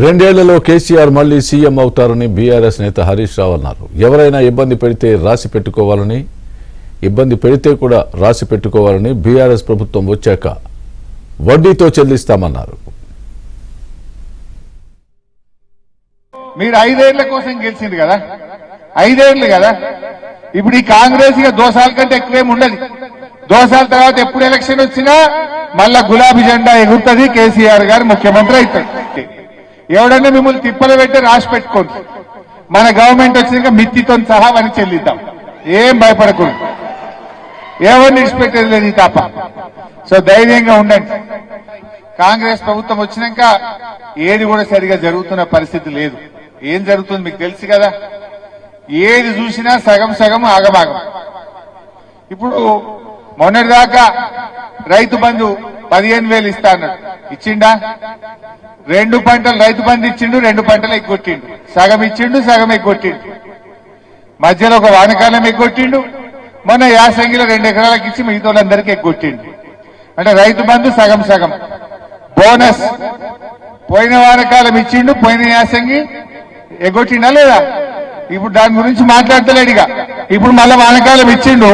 రెండేళ్లలో కేసీఆర్ మళ్లీ సీఎం అవుతారని బీఆర్ఎస్ నేత హరీష్ రావు అన్నారు. ఎవరైనా ఇబ్బంది పెడితే రాసి పెట్టుకోవాలని బీఆర్ఎస్ ప్రభుత్వం వచ్చాక వడ్డీతో చెల్లిస్తామన్నారు. మీరు 5 ఏళ్ల కోసం గెలిచింది కదా, 5 ఏళ్లు కదా. ఇప్పుడు ఈ కాంగ్రెస్ ఇక దోసాల కంటే ఎక్కువేం ఉండదు. దోసాల తర్వాత ఎప్పుడు ఎలక్షన్ వచ్చినా మళ్ళా గులాబీ జెండా ఎగురుతుంది, కేసీఆర్ గారు ముఖ్యమంత్రి అవుతాడు. ఎవడన్నా మిమ్మల్ని తిప్పలు పెట్టి రాసి పెట్టుకోండి. మన గవర్నమెంట్ వచ్చినాక మిత్తితో సహా అని చెల్లిద్దాం, ఏం భయపడకూడదు. ఎవరిని విడిచిపెట్టేది లేదు ఈ తప్ప. సో ధైర్యంగా ఉండండి. కాంగ్రెస్ ప్రభుత్వం వచ్చినాక ఏది కూడా సరిగా జరుగుతున్న పరిస్థితి లేదు. ఏం జరుగుతుంది మీకు తెలుసు కదా. ఏది చూసినా సగం సగం ఆగమాగం. ఇప్పుడు మొన్నటిదాకా రైతు బంధు 15,000 ఇస్తా అన్నాడు, ఇచ్చిండా? 2 పంటలు రైతు బంధు ఇచ్చిండు, 2 పంటలు ఎగ్గొట్టిండు. సగం ఇచ్చిండు, సగం ఎగ్గొట్టిండు. మధ్యలో ఒక వానకాలం ఎగ్గొట్టిండు. మొన్న యాసంగిలో 2 ఎకరాలకు ఇచ్చి మిగతా వాళ్ళందరికీ ఎగ్గొట్టిండు. అంటే రైతు బంధు సగం సగం. బోనస్ పోయిన వానకాలం ఇచ్చిండు, పోయిన యాసంగి ఎగ్గొట్టిండా లేదా? ఇప్పుడు దాని గురించి మాట్లాడతలేడుగా. ఇప్పుడు మళ్ళా వానకాలం ఇచ్చిండు.